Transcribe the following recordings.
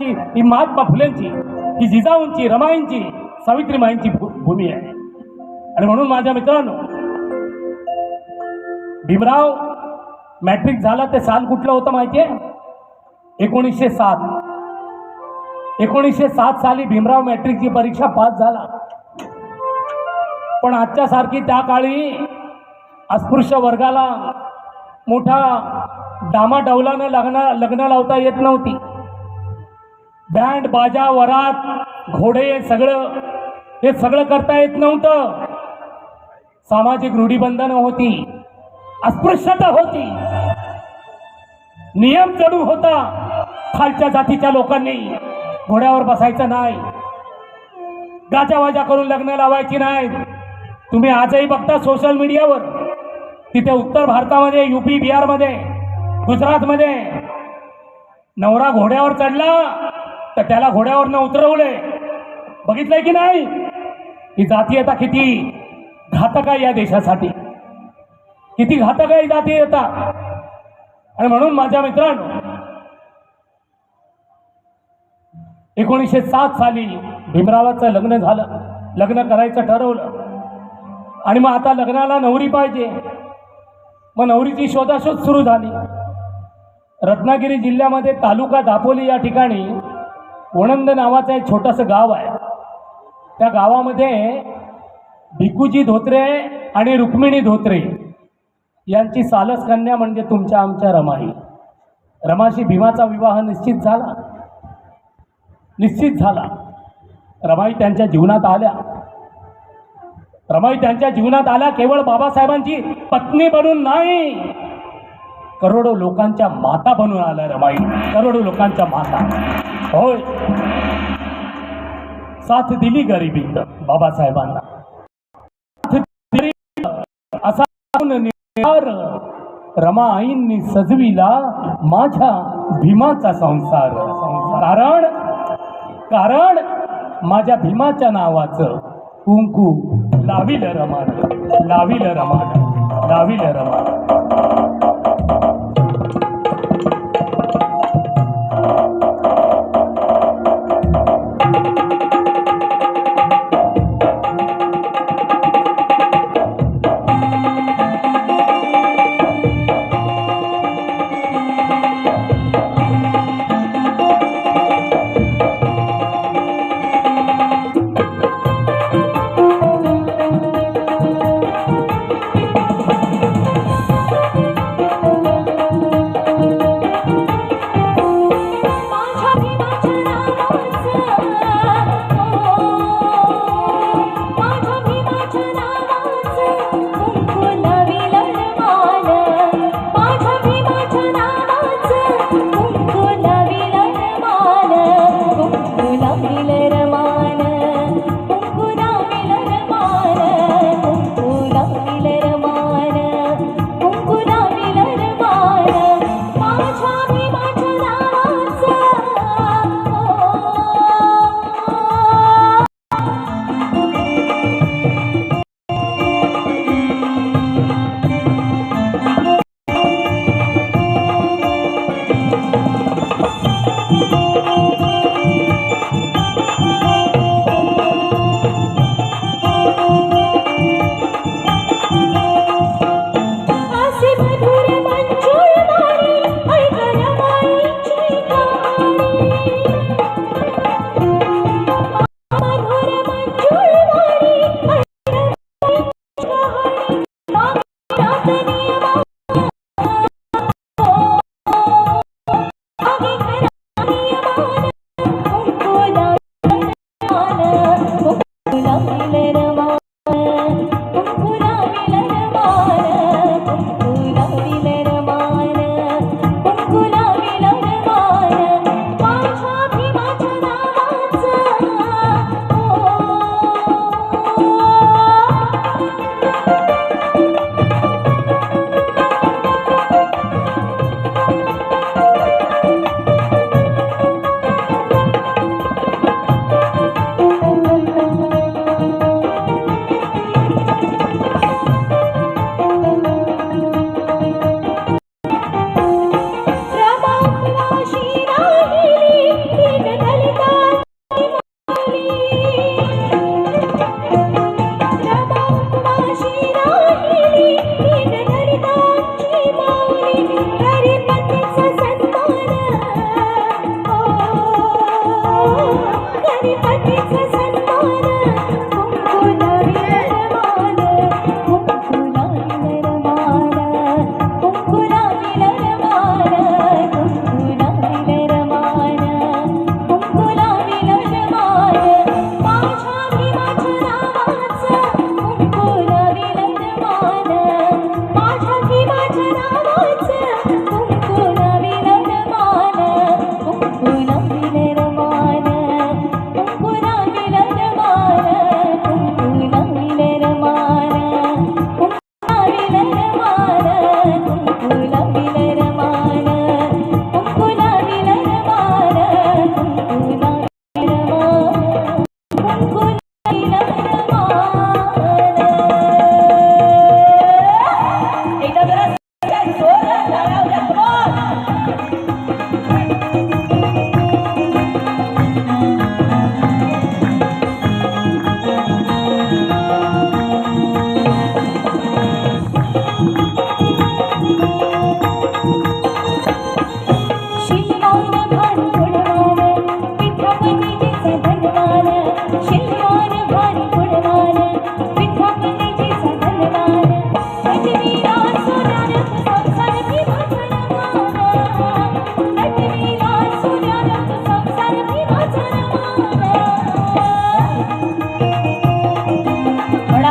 ही महात्मा फुलेंची, ही जिजाऊंची, रमाईंची, सावित्रीमाईंची भूमी आहे. आणि म्हणून माझ्या मित्रांनो, भीमराव मॅट्रिक झाला ते साल कुठलं होतं माहितीये? 1907. 1907 साली भीमराव मॅट्रिकची परीक्षा पास झाला. पण आजच्या सारखी त्या काळी अस्पृश्य वर्गाला मोठा डामाडौलानं लग्न लावता येत नव्हती. बँड बाजा वरात घोडे हे सगळं करता येत नव्हतं. सामाजिक रूढीबंधनं होती, अस्पृश्यता होती, नियम चढू होता. खालच्या जातीच्या लोकांनी घोड्यावर बसायचं नाही, गाजावाजा करून लग्न लावायची नाही. तुम्ही आजही बघता सोशल मीडियावर, तिथे उत्तर भारतामध्ये, यूपी बिहारमध्ये, गुजरातमध्ये नवरा घोड्यावर चढला तर त्याला घोड्यावरनं उतरवले. बघितलंय की नाही? ही जातीयता किती घातक आहे या देशासाठी, किती घातक आहे जातीयता. आणि म्हणून माझ्या मित्रांनो, 1907 साली भीमरावाचं लग्न झालं, लग्न करायचं ठरवलं. आणि मग आता लग्नाला नवरी पाहिजे. मग नवरीची शोधाशोध सुरू झाली. रत्नागिरी जिल्ह्यामध्ये तालुका दापोली या ठिकाणी वणंद नावाचं एक छोटंसं गाव आहे. त्या गावामध्ये भिकूजी धोत्रे आणि रुक्मिणी धोत्रे यांची सालस कन्या म्हणजे तुमच्या आमच्या रमाई. रमाशी भीमाचा विवाह निश्चित झाला. रमाई त्यांच्या जीवनात आल्या. केवळ बाबासाहेबांची पत्नी बनून नाही, करोडो लोकांच्या माता बनून आल्या रमाई. करोडो लोकांच्या माता. होय, साथ दिली गरिबीत बाबासाहेबांना. असा रमाईंनी सजविला माझ्या भीमाचा संसार. कारण माझ्या भीमाच्या नावाचं कुंकू लाविल रमान.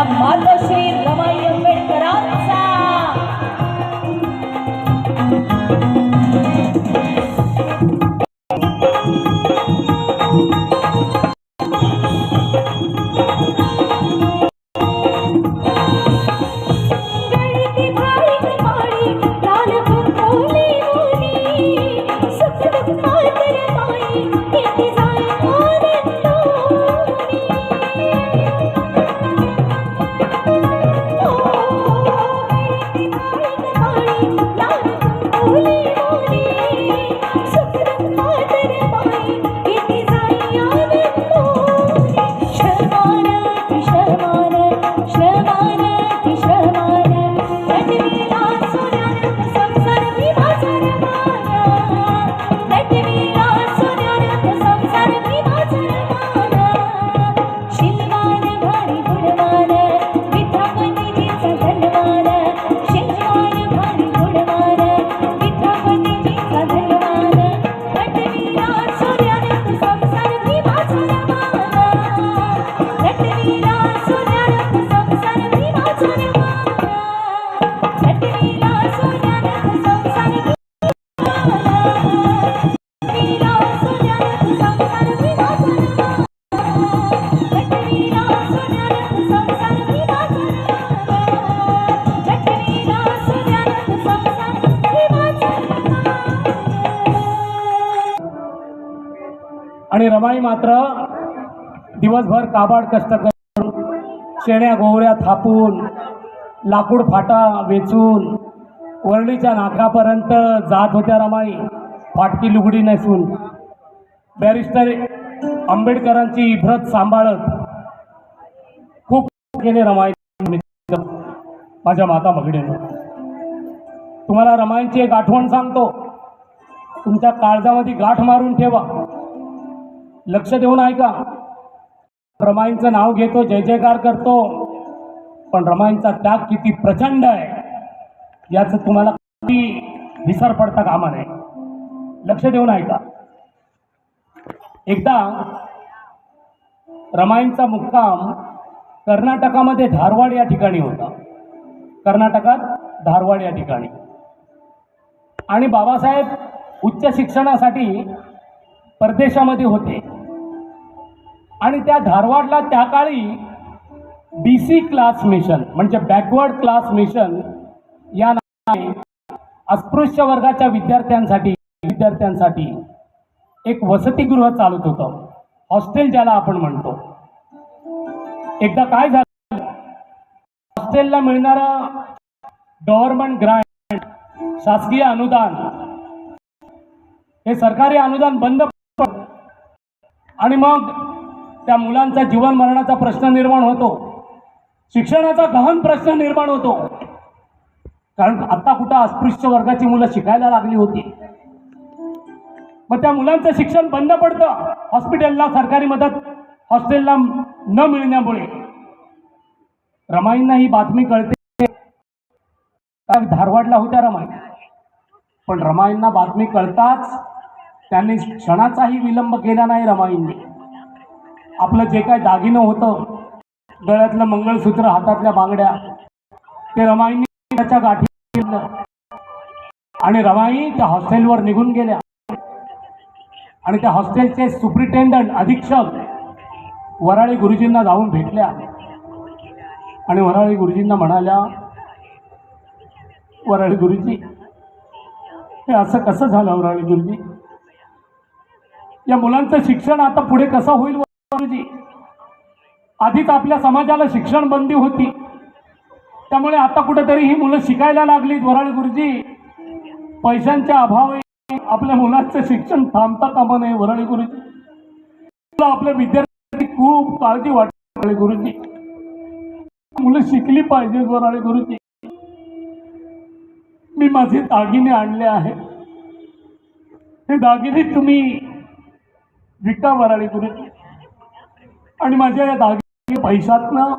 या मातोश्री रमाई आंबेडकरांचा आणि रमाई मात्र दिवसभर काबाड कष्ट करून शेण्या गोवऱ्या थापून लाकूड फाटा वेचून वरळीच्या नाकापर्यंत जात होत्या रमाई फाटकी लुगडी नेसून बॅरिस्टर आंबेडकरांची इभ्रत सांभाळत खूप केले रमाई माझ्या माता भगिनीनं. तुम्हाला रमाईंची एक आठवण सांगतो, तुमच्या काळजामध्ये गाठ मारून ठेवा, लक्ष देऊन ऐका. रमाईंचं नाव घेतो, जय जयकार करतो, पण रमाईंचा त्याग किती प्रचंड आहे याचं तुम्हाला किती विसर पडता कामा नये. लक्ष देऊन ऐका. एकदा रमाईंचा मुक्काम कर्नाटकामध्ये धारवाड या ठिकाणी होता. कर्नाटकात धारवाड या ठिकाणी. आणि बाबासाहेब उच्च शिक्षणासाठी परदेशामध्ये होते आणि त्या धारवाडला त्या काळी BC क्लास मिशन म्हणजे बॅकवर्ड क्लास मिशन या नावाने अस्पृश्य वर्गाच्या विद्यार्थ्यांसाठी एक वसतिगृह चालत होतं, हॉस्टेल ज्याला आपण म्हणतो. एकदा काय झालं, हॉस्टेलला मिळणारं गव्हर्नमेंट ग्रांट शासकीय अनुदान हे सरकारी अनुदान बंद पडलं आणि मग त्या मुलांचा जीवन मरणाचा प्रश्न निर्माण होतो, शिक्षणाचा गहन प्रश्न निर्माण होतो. कारण आता कुठं अस्पृश्य वर्गाची मुलं शिकायला लागली होती. मग त्या मुलांचं शिक्षण बंद पडतं हॉस्पिटलला सरकारी मदत हॉस्टेलला न मिळण्यामुळे. रमाईंना ही बातमी कळते. धारवाडला होत्या रमाई, पण रमाईंना बातमी कळताच त्यांनी क्षणाचाही विलंब केला नाही. रमाईंनी आपलं जे काय दागिनं होतं, गळ्यातलं मंगळसूत्र, हातातल्या बांगड्या, ते रमाईंनी त्याच्या गाठी घेतलं आणि रमाई त्या हॉस्टेलवर निघून गेल्या. आणि त्या हॉस्टेलचे सुप्रिटेंडंट अधीक्षक वराळे गुरुजींना जाऊन भेटल्या आणि वराळे गुरुजींना म्हणाल्या, वराळे गुरुजी हे असं कसं झालं? वराळे गुरुजी, या मुलांचं शिक्षण आता पुढे कसं होईल? गुरुजी, आधीच आपल्या समाजाला शिक्षण बंदी होती, त्यामुळे आता कुठेतरी ही मुलं शिकायला लागलीत. वराळे गुरुजी, पैशांच्या अभावी आपल्या मुलांचं शिक्षण थांबता कामा नये. वराळे गुरुजी, आपल्या विद्यार्थ्यांची खूप काळजी वाटते. गुरुजी, मुलं शिकली पाहिजे. वराळे गुरुजी, मी माझे दागिने आणले आहेत, हे दागिने तुम्ही विका. वराळे गुरुजी, आणि माझ्या या दागिने पैशातनं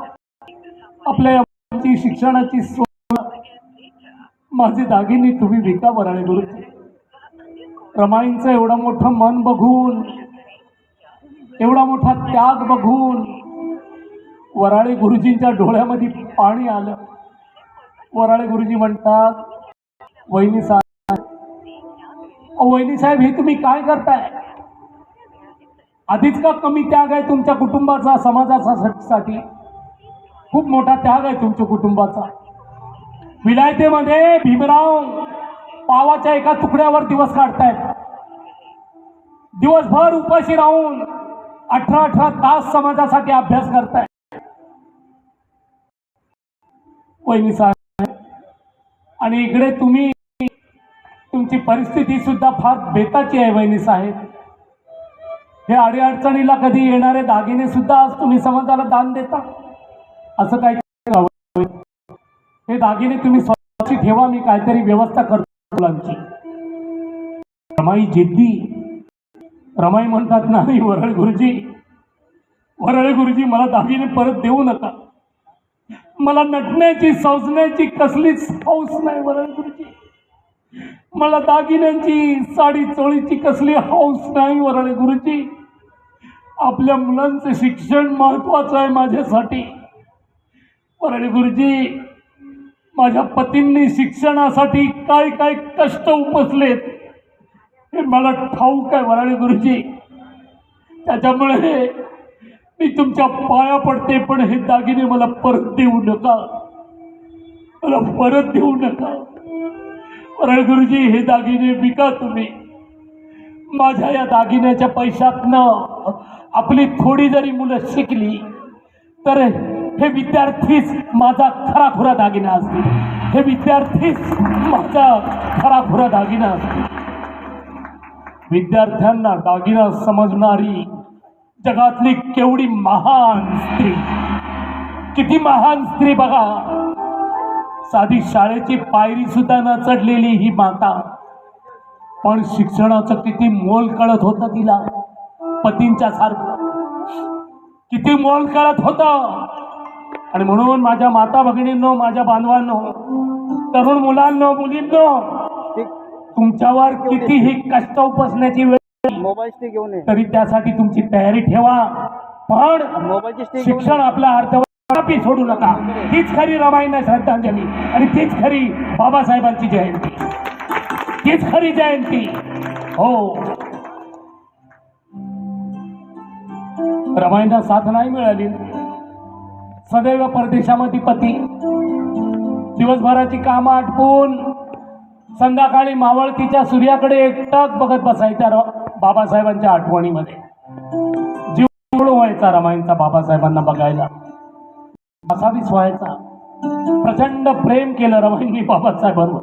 आपल्या शिक्षणाची सोय, माझे दागिने तुम्ही विका. वराळे गुरुजी, रमाईंचं एवढं मोठं मन बघून, एवढा मोठा त्याग बघून वराळे गुरुजींच्या डोळ्यामध्ये पाणी आलं. वराळे गुरुजी म्हणतात, वहिनी साहेब, वहिनी साहेब, हे तुम्ही काय करताय? आधीच का कमी त्याग आहे तुमच्या कुटुंबाचा, समाजासाठी? खूप मोठा त्याग आहे तुमच्या कुटुंबाचा. विलायतेमध्ये भीमराव पावाच्या एका तुकड्यावर दिवस काढतायत. दिवसभर उपाशी राहून 18 तास समाजासाठी अभ्यास करताय. वहिनी साहेब, आणि इकडे तुम्ही, तुमची परिस्थिती सुद्धा फार बेताची आहे वहिनी साहेब. हे अडीअडचणीला कधी येणारे दागिने सुद्धा आज तुम्ही समाजाला दान देता. असं काय? हे दागिने तुम्ही स्वतःची ठेवा, मी काहीतरी व्यवस्था करतो मुलांची. रमाई जिद्दी. रमाई म्हणतात, नाही वराळे गुरुजी, वराळे गुरुजी, मला दागिने परत देऊ नका. मला नटण्याची, सजण्याची कसलीच हौस नाही वराळे गुरुजी. मला दागिन्यांची, साडी चोळीची कसली हौस नाही वराळे गुरुजी. आपल्या मुलांचं शिक्षण महत्वाचं आहे माझ्यासाठी. वराळे गुरुजी, माझ्या पतींनी शिक्षणासाठी काय काय कष्ट उपसलेत हे मला ठाऊक आहे वराळे गुरुजी. त्याच्यामुळे मी तुमच्या पाया पडते, पण हे दागिने मला परत देऊ नका, मला परत देऊ नका. वराळे गुरुजी, हे दागिने विका तुम्ही. माझ्या या दागिन्याच्या पैशातनं आपली थोडी जरी मुलं शिकली तर हे विद्यार्थीच माझा खराखुरा दागिना असतील. हे विद्यार्थीच माझा खराखुरा दागिना असतील. विद्यार्थ्यांना दागिना समजणारी जगातली केवढी महान स्त्री, किती महान स्त्री बघा. साधी शाळेची पायरी सुद्धा न चढलेली ही माता, पण शिक्षणाचं किती मोल कळत होतं तिला. पतींच्या सारखं किती मोल कळत होतं. आणि म्हणून माझ्या माता भगिनींनो, माझ्या बांधवांनो, तरुण मुलांनो, मुलींनो, तुमच्यावर कितीही कष्ट उपसण्याची वेळ तरी त्यासाठी तुमची तयारी ठेवा. पण शिक्षण आपला अर्धवटी सोडू नका. तीच खरी रमाईंना श्रद्धांजली आणि तीच खरी बाबासाहेबांची जयंती, तीच खरी जयंती. हो, रमाईंना साथ नाही मिळाली. सदैव परदेशामध्ये पती दिवसभराची कामं आटपून संध्याकाळी मावळतीच्या सूर्याकडे एकटक बघत बसायच्या बाबासाहेबांच्या आठवणीमध्ये. जीव व्हायचा रमाईंचा बाबासाहेबांना बघायला, असावीच व्हायचा. प्रचंड प्रेम केलं रमाईंनी बाबासाहेबांवर.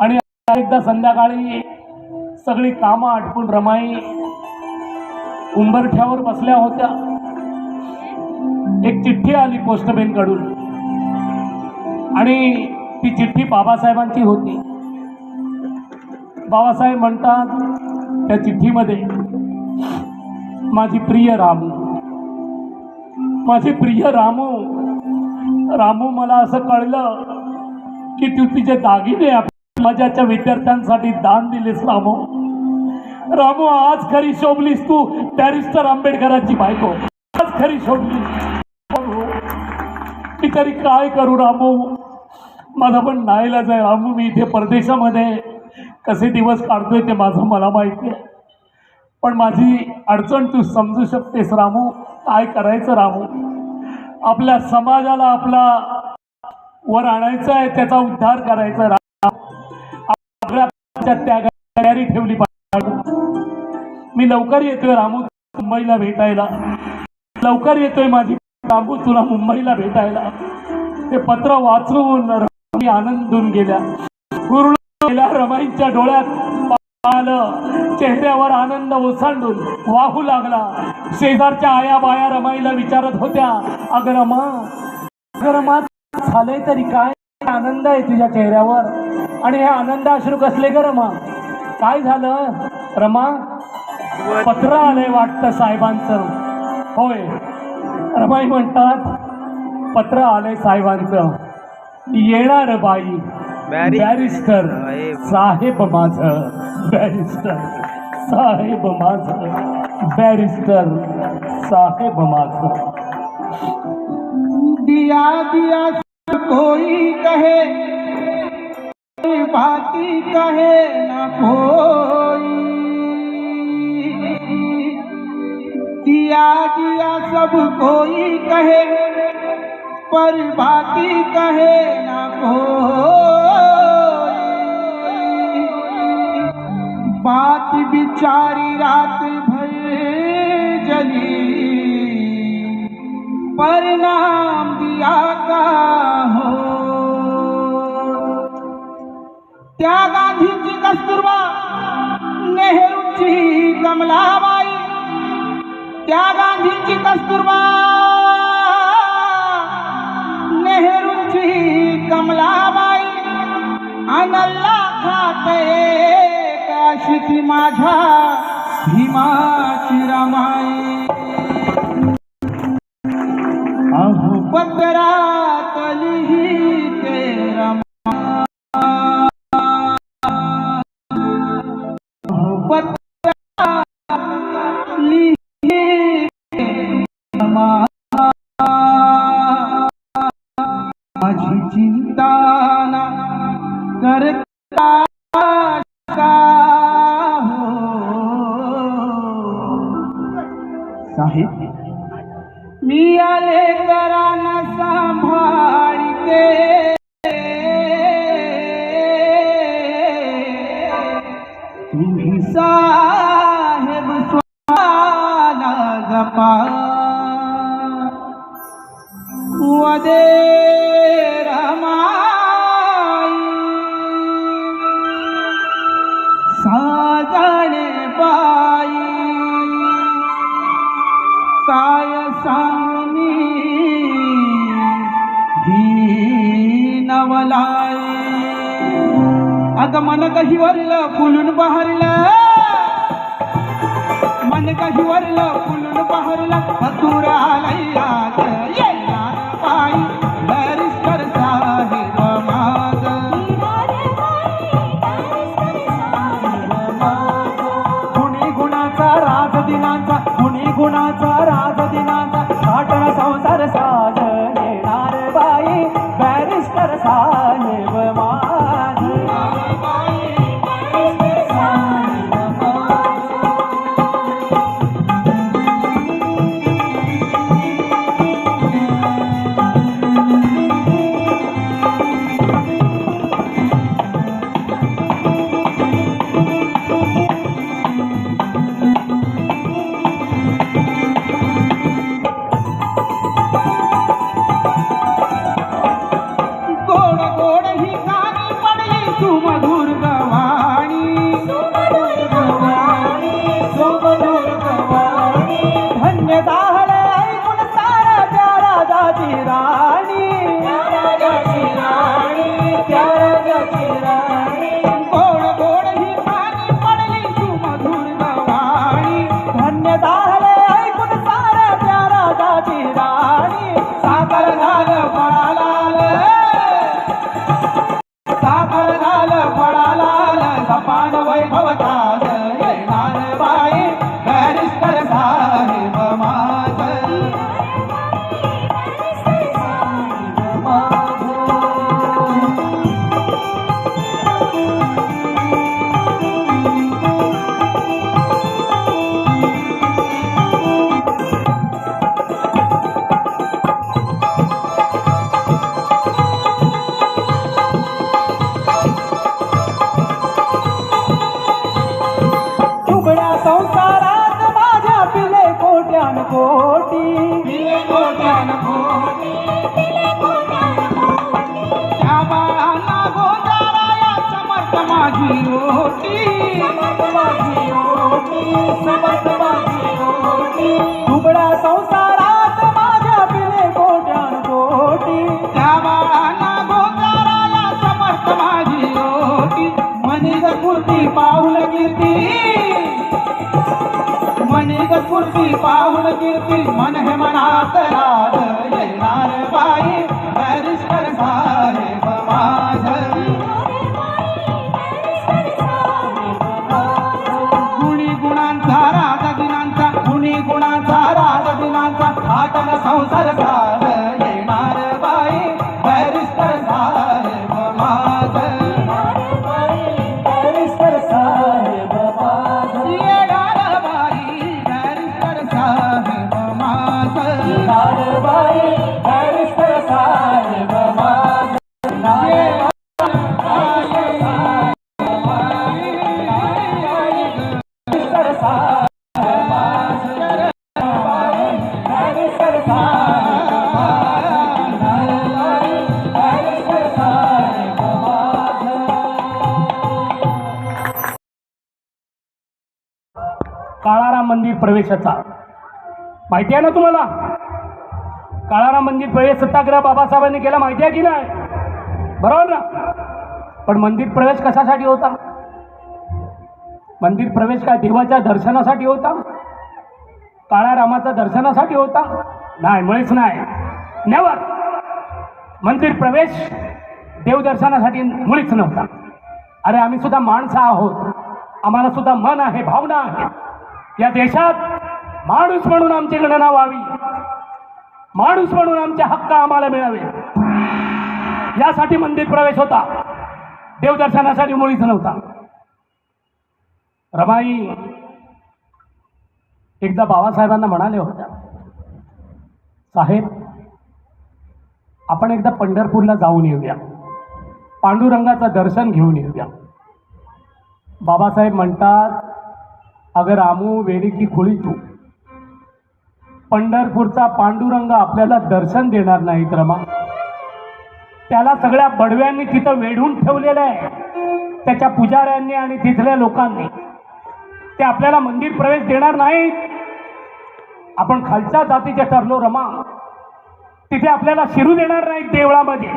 आणि एकदा संध्याकाळी सगळी कामं आटपून रमाई उंबरठ्यावर बसल्या होत्या. एक चिठ्ठी आली पोस्टमॅन कडून आणि ती चिठ्ठी बाबासाहेबांची होती. बाबासाहेब म्हणतात त्या चिठ्ठीमध्ये, माझी प्रिय रामू, माझे प्रिय रामू, रामू, मला असं कळलं की तू तुझे दागिने माझ्याच्या विद्यार्थ्यांसाठी दान दिलेस रामू. रामू, आज खरी शोभलीस तू बॅरिस्टर आंबेडकरांची बायको. आज खरी शोभलीस. मी तरी काय करू रामू, माझा पण नाईलाज आहे रामू. मी इथे परदेशामध्ये कसे दिवस काढतोय ते माझं मला माहिती आहे. पण माझी अडचण तू समजू शकतेस रामू. काय करायचं रामू? आपल्या समाजाला आपला वर आणायचं आहे, त्याचा उद्धार करायचा रामू. आपल्या तयारी ठेवली पाहिजे. मी लवकर येतोय रामू मुंबईला भेटायला. लवकर येतोय माझी रामू तुला मुंबईला भेटायला. ते पत्र वाचून रमाई आनंदून गेल्या. पूर्ण गेल्या रमाईंच्या डोळ्यात आलं, चेहऱ्यावर आनंद ओसांडून वाहू लागला. शेजारच्या आया बाया रमाईला विचारत होत्या, अगं रमा, झालंय तरी काय? आनंद आहे तुझ्या चेहऱ्यावर आणि हे आनंद अश्रू कसले ग रमा? काय झालं रमा? पत्र आलंय वाटतं साहेबांचं. होय, रमाई म्हणतात पत्र आलंय साहेबांचं. येणार बाई, बॅरिस्टर साहेब माझं, बॅरिस्टर साहेब माझं, बॅरिस्टर साहेब माझं. दिया दिया सब कोई कहे, कोई बाती कहे ना कोई। दिया दिया सब कोई कहे, पर बाती कहे ना कोई। बात बिचारी रात भर जली, परिणाम दिया का हो। त्या गांधींची कस्तुरबा, नेहरूंची कमलाबाई, त्या गांधींची कस्तुरबा, नेहरूंची कमलाबाई, अनल्ला खाते काशी ती माझ्या भीमाची रमाई। अहो पत्रात लिहिते रमा, अहो पत्रात लिहिते रमा, माझी चिंता ना करता का हो। साहित्य मी आले कराना सांभाळ के, तुम्ही साहेब स्वाला जपा। वदे रमाई साजणे बाई, काय सांगू ही नवलाई। अग मन कही वरलं फुलून बहरलं, मन कही वरलं फुलून बहरलं, फतूर आलया येणार बाई बॅरिस्टर साहेब माझ। गुणी गुणाचा राज दिनाचा, गुणी गुणाचा राज दिनाचा, घाटण संसार साज येणार बाई बॅरिस्टर साहेब माझ। दुबळ्या संसारात माझ्या पिले कोट्यान कोटी, त्या बाळांना गोताराला समर्थ माझी ओटी। मनिग स्फूर्ती पाहुल कीर्ती, मनिग स्फूर्ती पाहुल कीर्ती, मन हे मनात राज येणार बाई बॅरिस्टर साहेब माझ। गुणांचा राज दिनांचा, गुणी गुणांचा राज दिनांचा, घाटन संसार प्रवेशाचा माहिती आहे ना तुम्हाला? काळाराम मंदिर प्रवेश सत्याग्रह बाबासाहेबांनी केला, माहिती आहे की नाही? बरोबर ना? पण मंदिर प्रवेश कशासाठी होता? मंदिर प्रवेश काय देवाच्या दर्शनासाठी होता? काळारामाच्या दर्शनासाठी होता? नाही, मुळीच नाही, नेवर. मंदिर प्रवेश देवदर्शनासाठी मुळीच नव्हता. अरे आम्ही सुद्धा माणसं आहोत, आम्हाला सुद्धा मन आहे, भावना आहे. या देशात माणूस म्हणून आमची गणना व्हावी, माणूस म्हणून आमचे हक्क आम्हाला मिळावे, यासाठी मंदिर प्रवेश होता, देवदर्शनासाठी मुळीच नव्हता. रमाई एकदा बाबासाहेबांना म्हणाले होत्या, साहेब आपण एकदा पंढरपूरला जाऊन येऊया, पांडुरंगाचं दर्शन घेऊन येऊया. बाबासाहेब म्हणतात, अगर आमू वेडी की खुळी तू, पंढरपूरचा पांडुरंग आपल्याला दर्शन देणार नाहीत रमा. त्याला सगळ्या बडव्यांनी तिथं वेढून ठेवलेलं आहे, त्याच्या पुजाऱ्यांनी आणि तिथल्या लोकांनी. ते आपल्याला मंदिर प्रवेश देणार नाहीत. आपण खालच्या जातीचे ठरलो रमा, तिथे आपल्याला शिरू देणार नाहीत देवळामध्ये.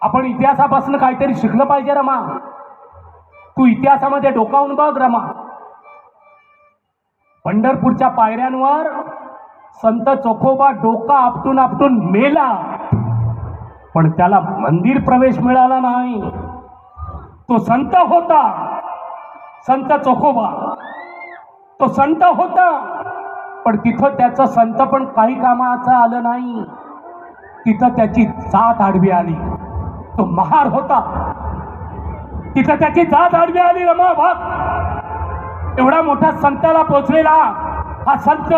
आपण इतिहासापासून काहीतरी शिकलं पाहिजे रमा. तू इतिहासामध्ये डोकावून बघ रमा. पंढरपूरच्या पायऱ्यांवर संत चोखोबा डोका आपटून आपटून मेला, पण त्याला मंदिर प्रवेश मिळाला नाही. तो संत होता, संत चोखोबा, तो संत होता, पण तिथं त्याचं संत पण काही कामाचं आलं नाही. तिथं त्याची जात आडवी आली. तो महार होता, तिथं त्याची जात आडवी आली रमा. भाग एवढा मोठा संताला पोचलेला हा संत,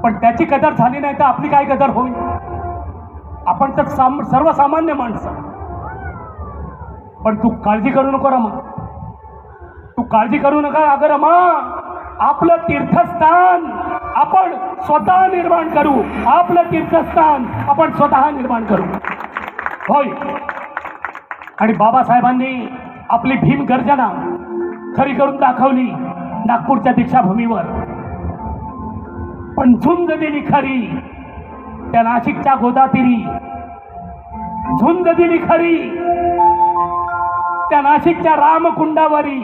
पण त्याची कदर झाली नाही तर आपली काय कदर होईल? आपण तर सर्वसामान्य माणसं. पण तू काळजी करू नको रमा, तू काळजी करू नका. अगं रमा, आपलं तीर्थस्थान आपण स्वतः निर्माण करू. आपलं तीर्थस्थान आपण स्वतः निर्माण करू. होय. आणि बाबासाहेबांनी आपली भीम गर्जना खरी करून दाखवली नागपूरच्या दीक्षाभूमीवर. पण झुंज दिली खरी त्या नाशिकच्या गोदातीरी, झुंज दिली खरी त्या नाशिकच्या रामकुंडावरी.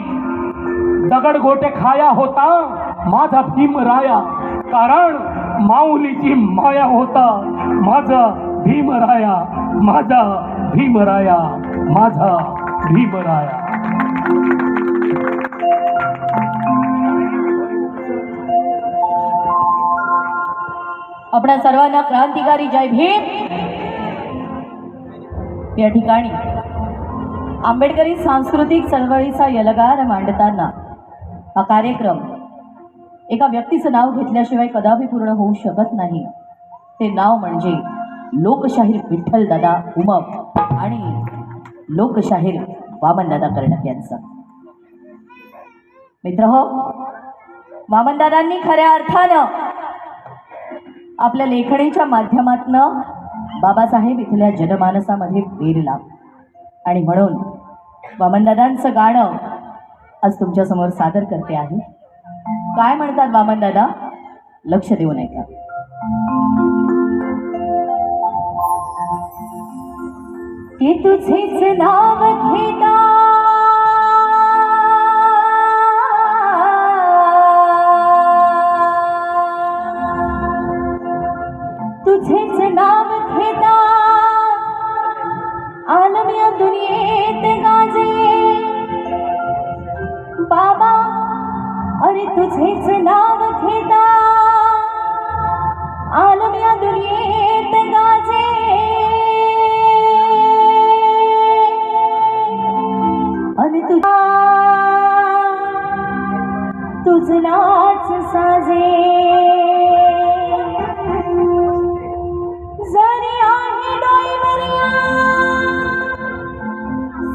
दगड गोटे खाया होता माझा भीमराया, कारण माऊलीची माया होता माझा भीमराया, माझा भीमराया, माझा भीमराया. आपणा सर्वांना क्रांतिकारी जय भीम. या ठिकाणी आंबेडकरी सांस्कृतिक चळवळीचा यलगार मांडताना हा कार्यक्रम एका व्यक्तीचं नाव घेतल्याशिवाय कदापि पूर्ण होऊ शकत नाही. ते नाव म्हणजे लोकशाहीर विठ्ठलदादा उमप आणि लोकशाहीर वामनदादा कर्णक यांचं. मित्रहो, वामनदादांनी खऱ्या अर्थानं आपल्या लेखणीच्या माध्यमातनं बाबासाहेब इथल्या जनमानसामध्ये पेरला. आणि म्हणून वामनदादांचं गाणं आज तुमच्यासमोर सादर करते आहे. काय म्हणतात वामनदादा? लक्ष देऊन ऐका. की तुझेच नाव घेता तुझेच नाव घेता आलम या दुनियेत गाजे बाबा. अरे तुझेच नाव घेता आलम या दुनियेत गाजे. आणि तुझलाच साजे. जरी आहे डोईवरिया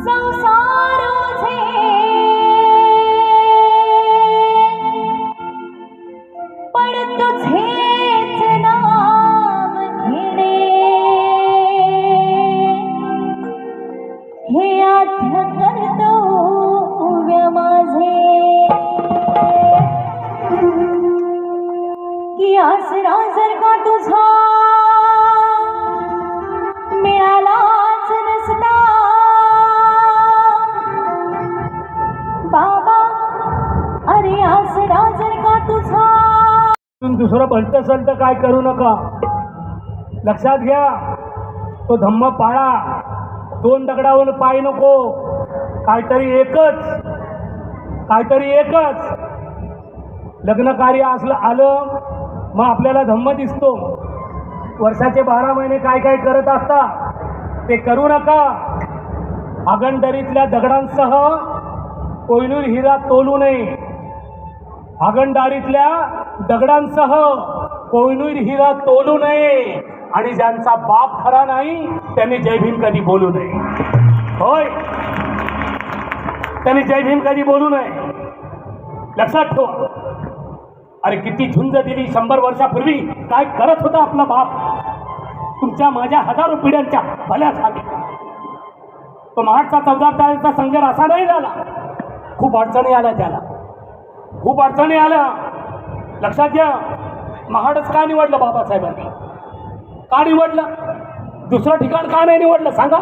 संसार ओझे, पण तुझेच नाव दुसरं भलतं असेल तर काय करू नका. लक्षात घ्या, तो धम्म पाळा. 2 दगडावरून पाय नको, काहीतरी एकच. लग्न कार्य असलं आलं मग आपल्याला धम्म दिसतो. वर्षाचे 12 महिने काय काय करत असता ते करू नका. हागणदारीतल्या दगडांसह कोहिनूर हिरा तोलू नये. हागणदारीतल्या दगडांसह कोहिनूर हिरा तोलू नये. आणि ज्यांचा बाप खरा नाही त्यांनी जय भीम कधी बोलू नये. होय, त्यांनी जय भीम कधी बोलू नये. लक्षात ठेवा. अरे किती झुंज दिली 100 वर्षापूर्वी. काय करत होता आपला बाप तुमच्या माझ्या हजारो पिढ्यांच्या भल्यासाठी. तो महाडचा 14 तारखेचा संघर्ष असा नाही झाला. खूप अडचणी आल्या त्याला, खूप अडचणी आल्या. लक्षात घ्या, महाडच का निवडलं बाबासाहेबांनी? का निवडलं? दुसरं ठिकाण का नाही निवडलं सांगा?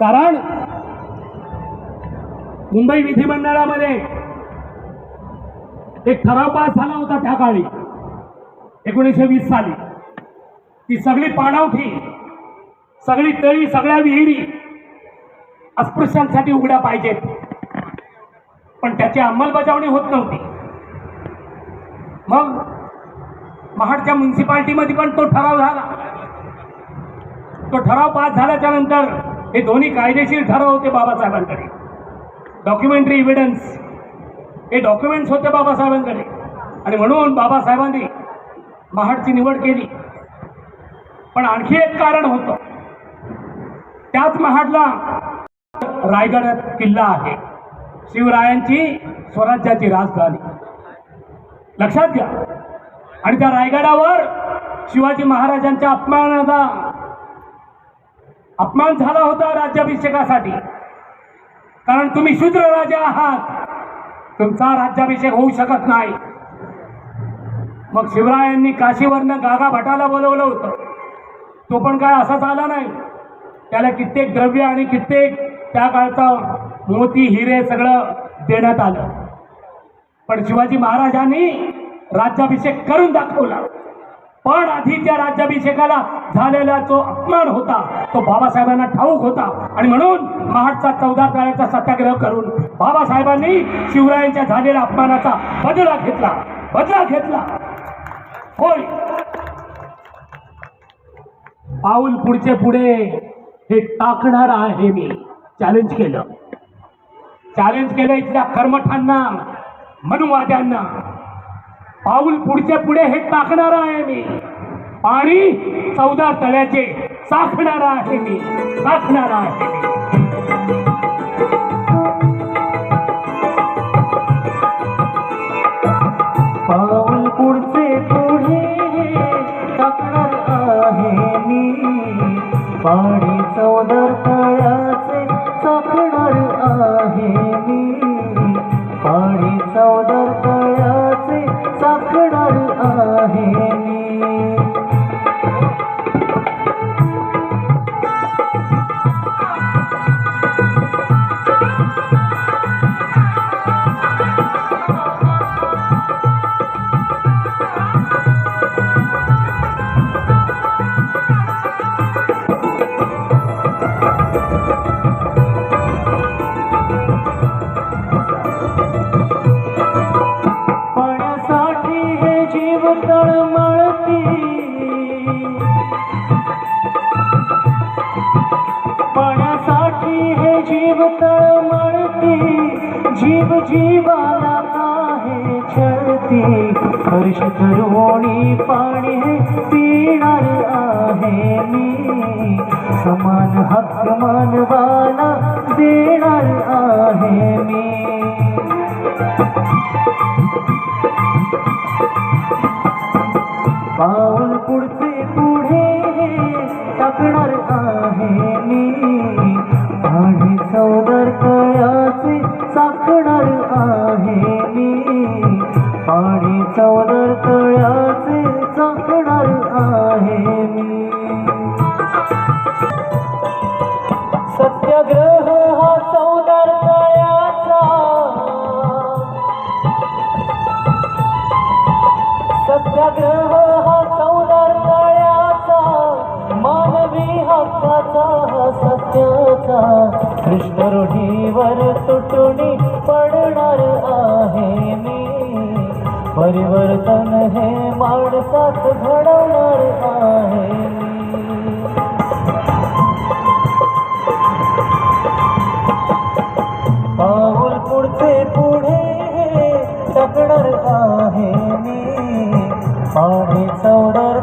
कारण मुंबई विधिमंडळामध्ये एक ठराव पास झाला होता त्या काळी 1920 साली. ती सगळी पाणवठी, सगळी तळी, सगळ्या विहिरी अस्पृश्यांसाठी उघड्या पाहिजेत. पण त्याची अंमलबजावणी होत नव्हती. मग महाडच्या म्युन्सिपाल्टीमध्ये पण तो ठराव झाला. तो ठराव पास झाल्याच्या नंतर हे दोन्ही कायदेशीर ठराव होते बाबासाहेबांकडे. डॉक्युमेंटरी एव्हिडन्स, हे डॉक्युमेंट्स होते बाबासाहेबांकडे. आणि म्हणून बाबासाहेबांनी महाडची निवड केली. पण आणखी एक कारण होतं. त्याच महाडला रायगड किल्ला आहे, शिवरायांची स्वराज्याची राजधानी. लक्षात घ्या. आणि त्या रायगडावर शिवाजी महाराजांच्या अपमान झाला होता राज्याभिषेकासाठी. कारण तुम्ही शूद्र राजा आहात, तुमचा राज्याभिषेक होऊ शकत नाही. मग शिवरायांनी काशीवरनं गागा भटाला बोलवलं होतं. तो पण काय असाच आला नाही. त्याला कित्येक द्रव्य आणि कित्येक त्या काळचा मोती हिरे सगळं देण्यात आलं. पण शिवाजी महाराजांनी राज्याभिषेक करून दाखवला. पण आधी त्या राज्याभिषेकाला झालेला जो अपमान होता तो बाबासाहेबांना ठाऊक होता. आणि म्हणून महाडचा 14 तारखेचा सत्याग्रह करून बाबासाहेबांनी शिवरायांच्या झालेल्या अपमानाचा बदला घेतला. होय, पाऊल पुढचे पुढे हे टाकणार आहे. मी चॅलेंज केलं इथल्या कर्मठांना, मनुवाद्यांना. पाऊल पुढचे पुढे हे टाकणार आहे मी. पाणी 14 तळ्याचे चाखणार आहे मी. पाऊल पुढचे पुढे टाकणार आहे मी. पाणी 14 तळ्याचे चाखणार आहे मी. पाणी 14 तळ्याचे चाखणार आहे मी. पाण्यासाठी हे जीव तळमळती, जीव जीवाला आहे छळती. हर्ष तरुणी पाणी हे पिणार आहे मी. समान हक्क मानवाला देणार आहे मी. पाऊल पुढचे पुढे टाकणार आहे मी. पाणी 14 तळ्याचे चाखणार आहे मी. पाणी 14 तळ्याचे चाखणार आहे मी. सत्याग्रह हा 14 तळ्याचा कृष्णरुढीवर तुटुनी पडणार आहे मी परिवर्तन हे माणसात घडवणार आहे मी पाऊल पुढचे पुढे टाकणार आहे मी पाणी चौदर